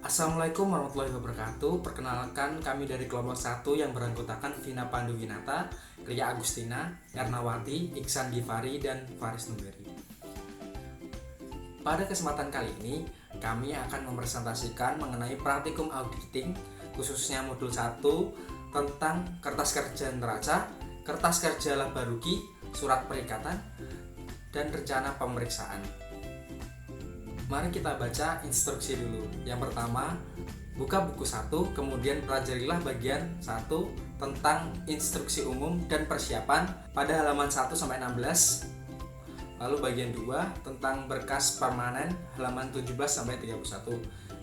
Assalamualaikum warahmatullahi wabarakatuh. Perkenalkan, kami dari kelompok 1 yang beranggotakan Vina Panduwinata, Ria Agustina, Ernawati, Iksan Givari, dan Faris Numberi. Pada kesempatan kali ini, kami akan mempresentasikan mengenai praktikum auditing, khususnya modul 1 tentang kertas kerja neraca, kertas kerja laba rugi, surat perikatan, dan rencana pemeriksaan. Mari kita baca instruksi dulu. Yang pertama, buka buku 1, kemudian pelajarilah bagian 1 tentang instruksi umum dan persiapan pada halaman 1 sampai 16. Lalu bagian 2 tentang berkas permanen halaman 17 sampai 31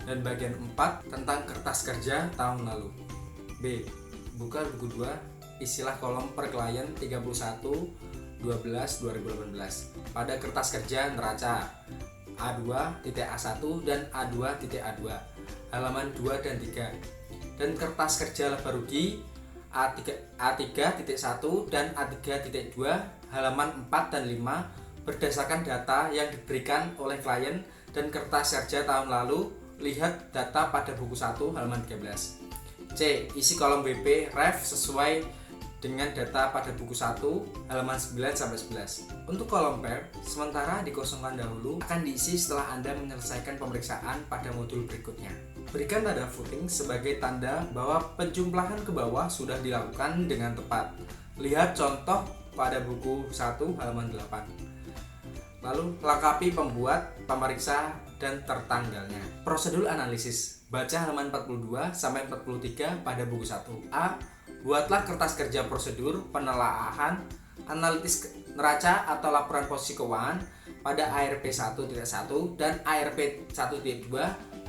dan bagian 4 tentang kertas kerja tahun lalu. B. Buka buku 2, isilah kolom per klien 31/12/2018 pada kertas kerja neraca A2.A1 dan A2.A2 halaman 2 dan 3, dan kertas kerja laba rugi A3.1 dan A3.2 halaman 4 dan 5 berdasarkan data yang diberikan oleh klien dan kertas kerja tahun lalu. Lihat data pada buku 1 halaman 13. C. Isi kolom BP ref sesuai dengan data pada buku 1 halaman 9 sampai 11. Untuk kolom per, sementara dikosongkan dahulu, akan diisi setelah Anda menyelesaikan pemeriksaan pada modul berikutnya. Berikan tanda footing sebagai tanda bahwa penjumlahan ke bawah sudah dilakukan dengan tepat. Lihat contoh pada buku 1 halaman 8. Lalu lengkapi pembuat, pemeriksa, dan tertanggalnya. Prosedur analisis. Baca halaman 42 sampai 43 pada buku 1. A. Buatlah kertas kerja prosedur penelaahan analitis neraca atau laporan posisi keuangan pada ARP 1.1 dan ARP 1.2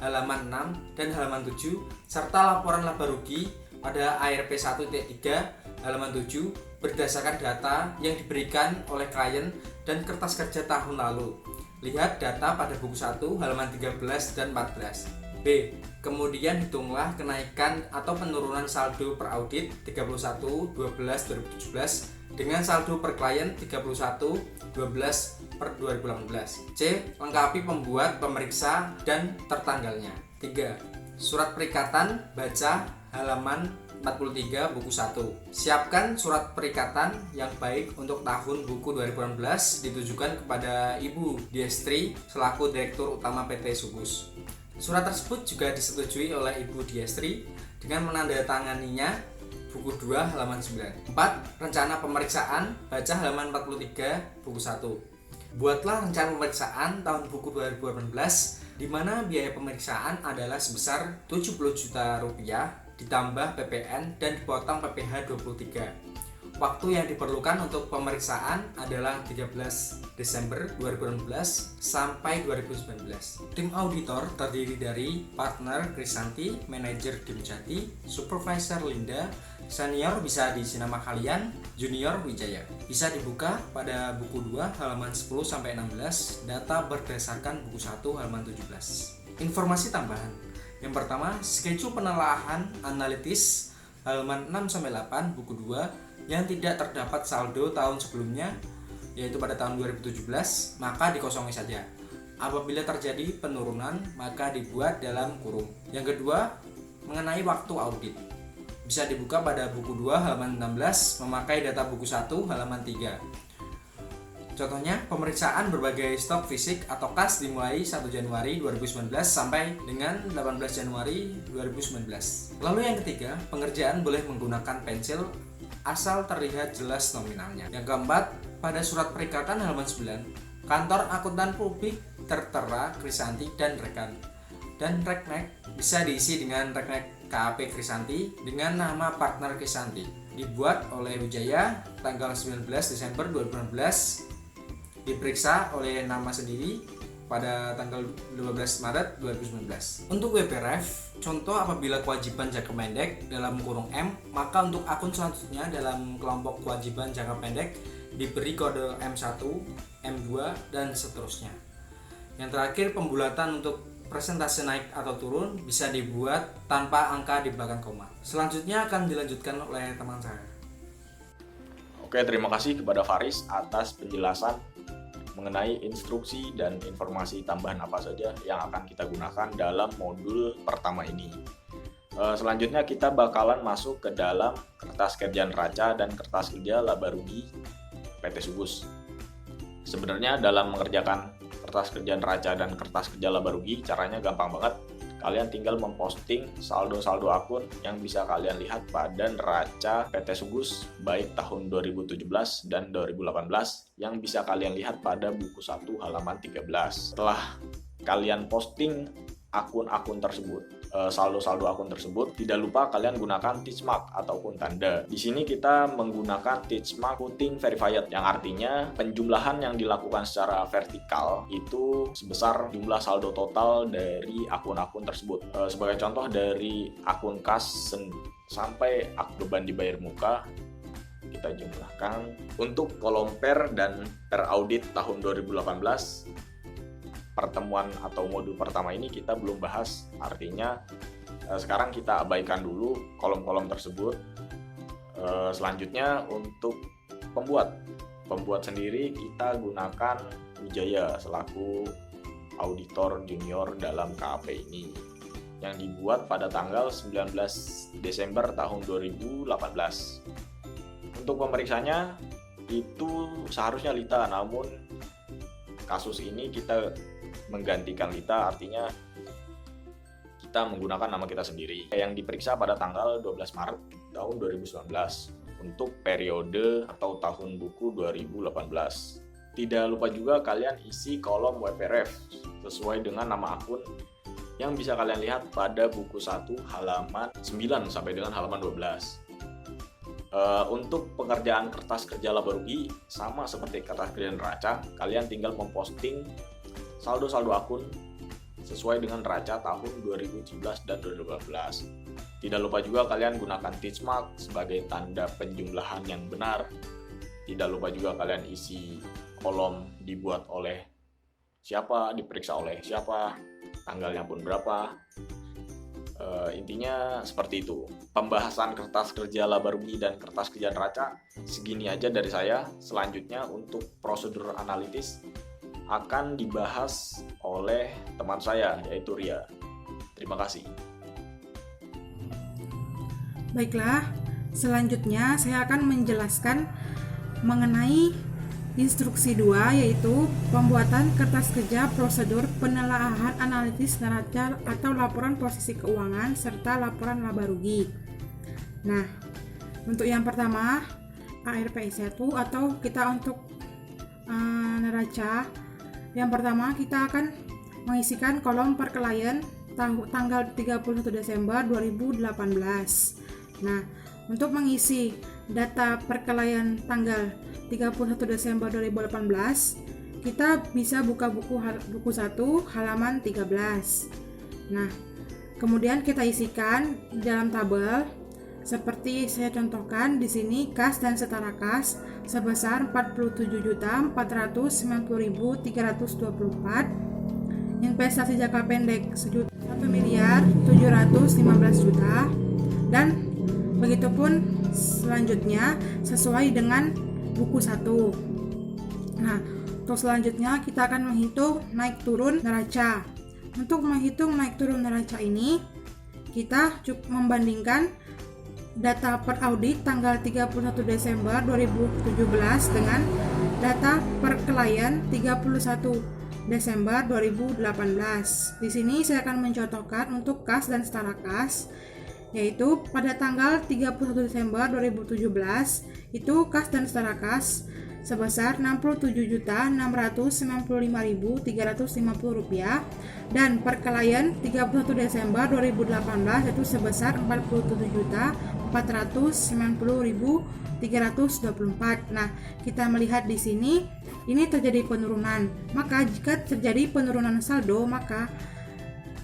halaman 6 dan halaman 7 serta laporan laba rugi pada ARP 1.3 halaman 7 berdasarkan data yang diberikan oleh klien dan kertas kerja tahun lalu. Lihat data pada buku 1 halaman 13 dan 14. B. Kemudian hitunglah kenaikan atau penurunan saldo per audit 31/12/2017 dengan saldo per klien 31/12/2018. C. Lengkapi pembuat, pemeriksa, dan tertanggalnya. 3. Surat perikatan, baca halaman 43 buku 1. Siapkan surat perikatan yang baik untuk tahun buku 2018 ditujukan kepada Ibu Diestri selaku Direktur Utama PT Subus. Surat tersebut juga disetujui oleh Ibu Diestri dengan menandatanganinya buku 2 halaman 9. 4. Rencana pemeriksaan, baca halaman 43 buku 1. Buatlah rencana pemeriksaan tahun buku 2018 di mana biaya pemeriksaan adalah sebesar 70 juta rupiah ditambah PPN dan dipotong PPh 23. Waktu yang diperlukan untuk pemeriksaan adalah 13 Desember 2016 sampai 2019. Tim auditor terdiri dari partner Krisanti, manajer Dimjati, supervisor Linda, senior bisa diisi nama kalian, junior Wijaya. Bisa dibuka pada buku 2 halaman 10 sampai 16, data berdasarkan buku 1 halaman 17. Informasi tambahan. Yang pertama, schedule penelaahan analitis halaman 6 sampai 8 buku 2 yang tidak terdapat saldo tahun sebelumnya, yaitu pada tahun 2017, maka dikosongi saja. Apabila terjadi penurunan, maka dibuat dalam kurung. Yang kedua, mengenai waktu audit. Bisa dibuka pada buku 2 halaman 16, memakai data buku 1 halaman 3. Contohnya, pemeriksaan berbagai stok fisik atau kas dimulai 1 Januari 2019 sampai dengan 18 Januari 2019. Lalu yang ketiga, pengerjaan boleh menggunakan pensil asal terlihat jelas nominalnya. Yang keempat, pada surat perikatan halaman 9, kantor akuntan publik tertera Krisanti dan rekan. Dan reknek bisa diisi dengan reknek KAP Krisanti dengan nama partner Krisanti. Dibuat oleh Wijaya tanggal 19 Desember 2016. Diperiksa oleh nama sendiri pada tanggal 12 Maret 2019. Untuk WPRF, contoh apabila kewajiban jangka pendek dalam kurung M, maka untuk akun selanjutnya dalam kelompok kewajiban jangka pendek diberi kode M1, M2, dan seterusnya. Yang terakhir, pembulatan untuk persentase naik atau turun bisa dibuat tanpa angka di belakang koma. Selanjutnya akan dilanjutkan oleh teman saya. Oke, terima kasih kepada Faris atas penjelasan mengenai instruksi dan informasi tambahan apa saja yang akan kita gunakan dalam modul pertama ini. Selanjutnya kita bakalan masuk ke dalam kertas kerja neraca dan kertas kerja laba rugi PT Sugus. Sebenarnya dalam mengerjakan kertas kerja neraca dan kertas kerja laba rugi caranya gampang banget. Kalian tinggal memposting saldo-saldo akun yang bisa kalian lihat pada neraca PT Sugus baik tahun 2017 dan 2018 yang bisa kalian lihat pada buku 1 halaman 13. Setelah kalian posting akun-akun tersebut, saldo-saldo akun tersebut, tidak lupa kalian gunakan tick mark ataupun tanda. Di sini kita menggunakan tick mark footing verified, yang artinya penjumlahan yang dilakukan secara vertikal itu sebesar jumlah saldo total dari akun-akun tersebut. Sebagai contoh, dari akun kas sampai beban dibayar muka, kita jumlahkan. Untuk kolom per dan per audit tahun 2018, pertemuan atau modul pertama ini kita belum bahas, artinya sekarang kita abaikan dulu kolom-kolom tersebut. Selanjutnya untuk pembuat sendiri kita gunakan Wijaya selaku auditor junior dalam KAP ini yang dibuat pada tanggal 19 Desember tahun 2018. Untuk pemeriksanya itu seharusnya Lita, namun kasus ini kita menggantikan Lita, artinya kita menggunakan nama kita sendiri yang diperiksa pada tanggal 12 Maret tahun 2019 untuk periode atau tahun buku 2018. Tidak lupa juga kalian isi kolom WPRF sesuai dengan nama akun yang bisa kalian lihat pada buku 1 halaman 9 sampai dengan halaman 12. Untuk pengerjaan kertas kerja laba rugi sama seperti kertas kerja neraca, kalian tinggal memposting saldo-saldo akun sesuai dengan neraca tahun 2017 dan 2018. Tidak lupa juga kalian gunakan tick mark sebagai tanda penjumlahan yang benar. Tidak lupa juga kalian isi kolom dibuat oleh siapa, diperiksa oleh siapa, tanggalnya pun berapa. Intinya seperti itu. Pembahasan kertas kerja laba rugi dan kertas kerja neraca segini aja dari saya. Selanjutnya untuk prosedur analitis akan dibahas oleh teman saya yaitu Ria. Terima kasih. Baiklah, selanjutnya saya akan menjelaskan mengenai instruksi 2, yaitu pembuatan kertas kerja prosedur penelaahan analitis neraca atau laporan posisi keuangan serta laporan laba rugi. Nah, untuk yang pertama ARPS 1 atau kita untuk neraca, yang pertama kita akan mengisikan kolom per klien tanggal 31 Desember 2018. Nah, untuk mengisi data per klien tanggal 31 Desember 2018, kita bisa buka buku 1 halaman 13. Nah, kemudian kita isikan dalam tabel seperti saya contohkan di sini, kas dan setara kas sebesar 47.490.324, investasi jangka pendek 1.715.000.000, dan begitupun selanjutnya sesuai dengan buku 1. Nah, untuk selanjutnya kita akan menghitung naik turun neraca. Untuk menghitung naik turun neraca ini, kita cukup membandingkan data per audit tanggal 31 Desember 2017 dengan data per klien 31 Desember 2018. Di sini saya akan mencontohkan untuk kas dan setara kas, yaitu pada tanggal 31 Desember 2017 itu kas dan setara kas sebesar Rp67.695.350 dan per klien 31 Desember 2018 itu sebesar Rp47.490.324. Nah, kita melihat di sini ini terjadi penurunan. Maka jika terjadi penurunan saldo, maka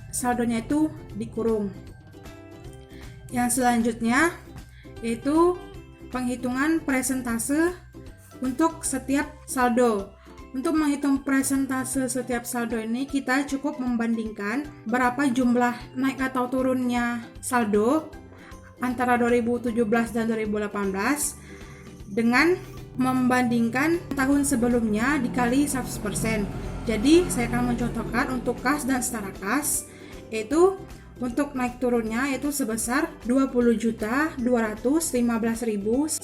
saldonya itu dikurung. Yang selanjutnya yaitu penghitungan presentase untuk setiap saldo. Untuk menghitung presentase setiap saldo ini, kita cukup membandingkan berapa jumlah naik atau turunnya saldo antara 2017 dan 2018 dengan membandingkan tahun sebelumnya dikali 100%. Jadi saya akan mencontohkan untuk kas dan setara kas, yaitu untuk naik turunnya yaitu sebesar Rp20.215.116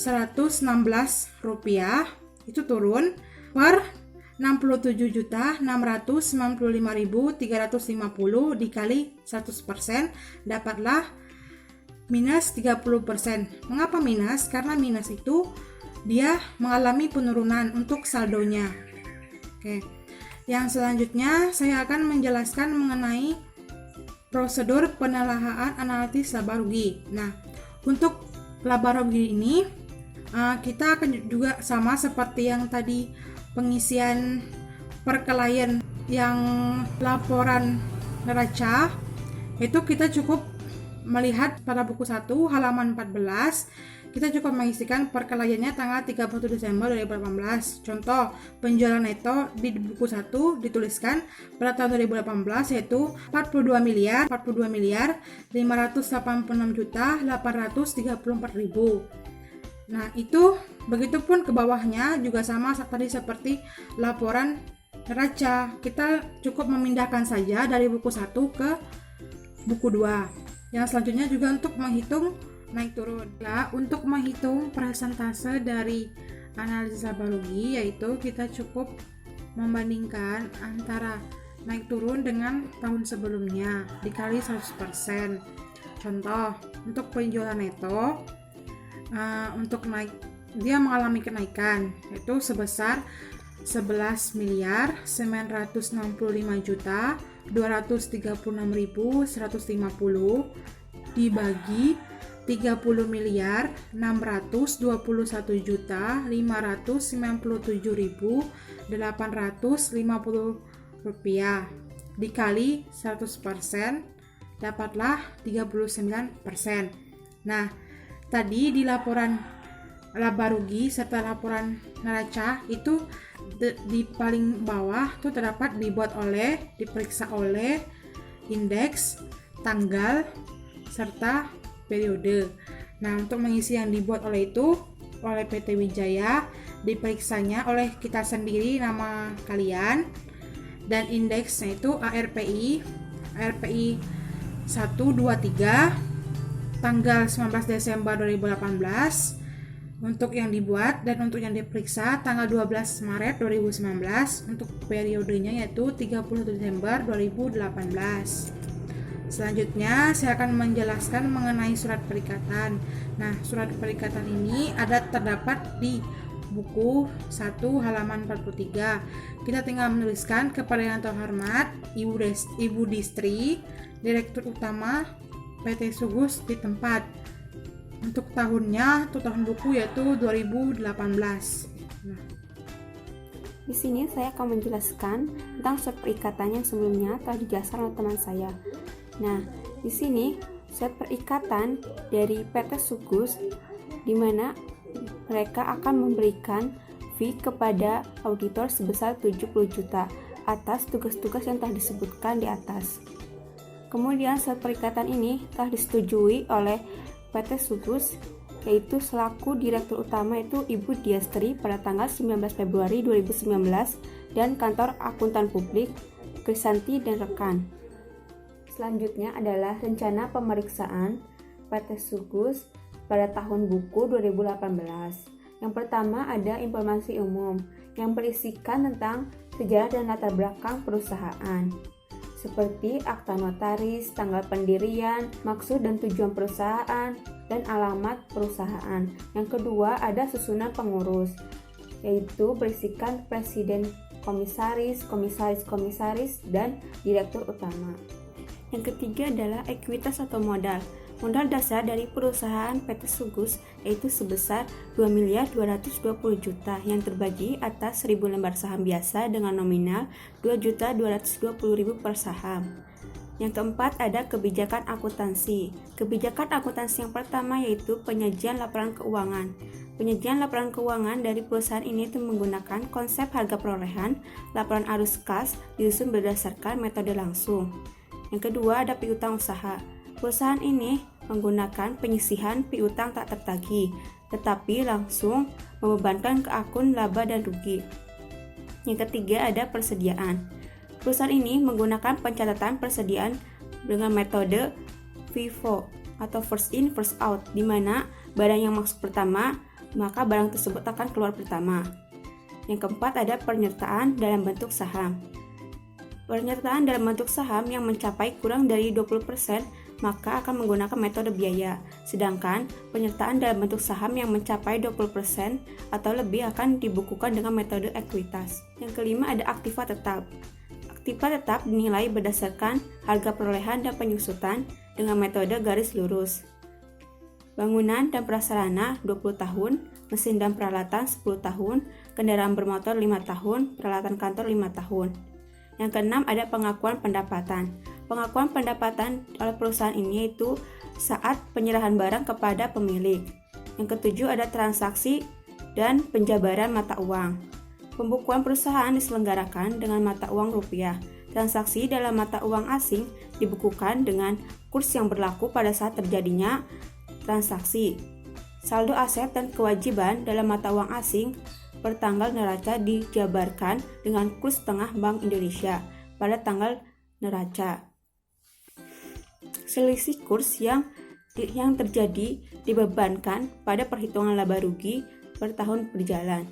itu turun per Rp67.695.350 dikali 100% dapatlah minus 30%. Mengapa minus? Karena minus itu dia mengalami penurunan untuk saldonya. Oke. Yang selanjutnya saya akan menjelaskan mengenai prosedur penelahaan analisis laba rugi. Nah, untuk laba rugi ini kita akan juga sama seperti yang tadi pengisian per klien yang laporan neraca, itu kita cukup melihat pada buku 1 halaman 14, kita cukup mengisikan per kliennya tanggal 31 Desember 2018. Contoh, penjualan neto di buku 1 dituliskan pada tahun 2018 yaitu 42 miliar 586.834.000. Nah, itu begitupun ke bawahnya juga sama tadi seperti laporan neraca. Kita cukup memindahkan saja dari buku 1 ke buku 2. Yang selanjutnya juga untuk menghitung naik turun. Nah, untuk menghitung persentase dari analisis laba rugi yaitu kita cukup membandingkan antara naik turun dengan tahun sebelumnya dikali 100%. Contoh, untuk penjualan neto untuk naik dia mengalami kenaikan yaitu sebesar 11.955.236.150 dibagi 30.621.597.850 rupiah dikali 100% dapatlah 39%. Nah, tadi di laporan laba rugi serta laporan neraca itu di paling bawah tuh terdapat diperiksa oleh indeks, tanggal, serta periode. Nah, untuk mengisi yang dibuat oleh PT Wijaya, diperiksanya oleh kita sendiri nama kalian, dan indeksnya itu ARPI 123 tanggal 19 Desember 2018 untuk yang dibuat, dan untuk yang diperiksa tanggal 12 Maret 2019 untuk periodenya yaitu 31 Desember 2018. Selanjutnya saya akan menjelaskan mengenai surat perikatan. Nah, surat perikatan ini terdapat di buku 1 halaman 43. Kita tinggal menuliskan kepada yang terhormat Ibu Distri, Direktur Utama PT Sugus di tempat. Untuk tahunnya atau tahun buku yaitu 2018. Nah, di sini saya akan menjelaskan tentang surat perikatan yang sebelumnya telah dijelaskan oleh teman saya. Nah, di sini surat perikatan dari PT Sugus di mana mereka akan memberikan fee kepada auditor sebesar 70 juta atas tugas-tugas yang telah disebutkan di atas. Kemudian surat perikatan ini telah disetujui oleh PT Sugus yaitu selaku Direktur Utama itu Ibu Diastri pada tanggal 19 Februari 2019 dan Kantor Akuntan Publik Krisanti dan rekan. Selanjutnya adalah rencana pemeriksaan PT Sugus pada tahun buku 2018. Yang pertama ada informasi umum yang berisikan tentang sejarah dan latar belakang perusahaan, seperti akta notaris, tanggal pendirian, maksud dan tujuan perusahaan, dan alamat perusahaan. Yang kedua ada susunan pengurus, yaitu berisikan presiden, komisaris, dan direktur utama. Yang ketiga adalah ekuitas atau modal. Modal dasar dari perusahaan PT Sugus yaitu sebesar 2.220.000.000 yang terbagi atas 1.000 lembar saham biasa dengan nominal 2.220.000 per saham. Yang keempat ada kebijakan akuntansi. Kebijakan akuntansi yang pertama yaitu penyajian laporan keuangan. Penyajian laporan keuangan dari perusahaan ini itu menggunakan konsep harga perolehan, laporan arus kas disusun berdasarkan metode langsung. Yang kedua ada piutang usaha. Perusahaan ini menggunakan penyisihan piutang tak tertagih tetapi langsung membebankan ke akun laba dan rugi. Yang ketiga ada persediaan. Perusahaan ini menggunakan pencatatan persediaan dengan metode FIFO atau first in first out, di mana barang yang masuk pertama, maka barang tersebut akan keluar pertama. Yang keempat ada penyertaan dalam bentuk saham. Penyertaan dalam bentuk saham yang mencapai kurang dari 20% maka akan menggunakan metode biaya. Sedangkan penyertaan dalam bentuk saham yang mencapai 20% atau lebih akan dibukukan dengan metode ekuitas. Yang kelima ada aktiva tetap. Aktiva tetap dinilai berdasarkan harga perolehan dan penyusutan dengan metode garis lurus. Bangunan dan prasarana 20 tahun, mesin dan peralatan 10 tahun, kendaraan bermotor 5 tahun, peralatan kantor 5 tahun. Yang keenam ada pengakuan pendapatan. Pengakuan pendapatan oleh perusahaan ini yaitu saat penyerahan barang kepada pemilik. Yang ketujuh ada transaksi dan penjabaran mata uang. Pembukuan perusahaan diselenggarakan dengan mata uang rupiah. Transaksi dalam mata uang asing dibukukan dengan kurs yang berlaku pada saat terjadinya transaksi. Saldo aset dan kewajiban dalam mata uang asing pertanggal neraca dijabarkan dengan kurs tengah Bank Indonesia pada tanggal neraca. Selisih kurs yang terjadi dibebankan pada perhitungan laba rugi per tahun berjalan.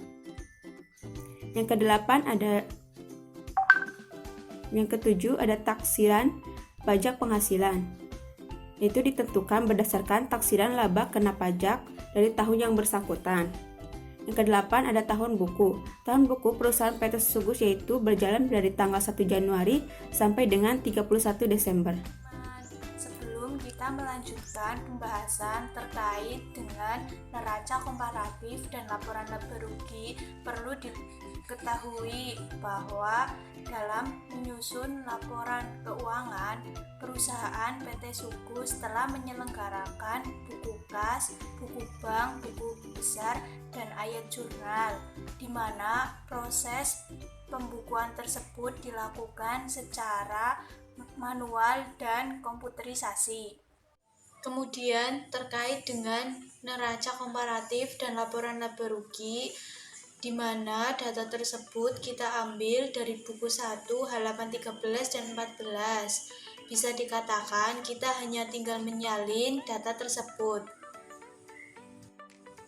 Yang ketujuh ada taksiran pajak penghasilan, yaitu ditentukan berdasarkan taksiran laba kena pajak dari tahun yang bersangkutan. Yang kedelapan ada tahun buku. Tahun buku perusahaan PT Sugus yaitu berjalan dari tanggal 1 Januari sampai dengan 31 Desember. Sebelum kita melanjutkan pembahasan terkait dengan neraca komparatif dan laporan laba rugi, perlu diketahui bahwa dalam menyusun laporan keuangan, perusahaan PT Sugus telah menyelenggarakan buku kas, buku bank, buku besar, dan ayat jurnal, di mana proses pembukuan tersebut dilakukan secara manual dan komputerisasi. Kemudian terkait dengan neraca komparatif dan laporan laba rugi, di mana data tersebut kita ambil dari buku 1 halaman 13 dan 14. Bisa dikatakan kita hanya tinggal menyalin data tersebut.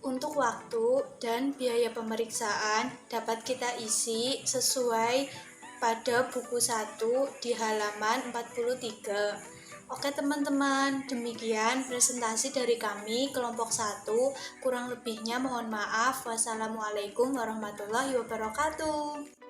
Untuk waktu dan biaya pemeriksaan dapat kita isi sesuai pada buku 1 di halaman 43. Oke teman-teman, demikian presentasi dari kami kelompok 1. Kurang lebihnya mohon maaf. Wassalamualaikum warahmatullahi wabarakatuh.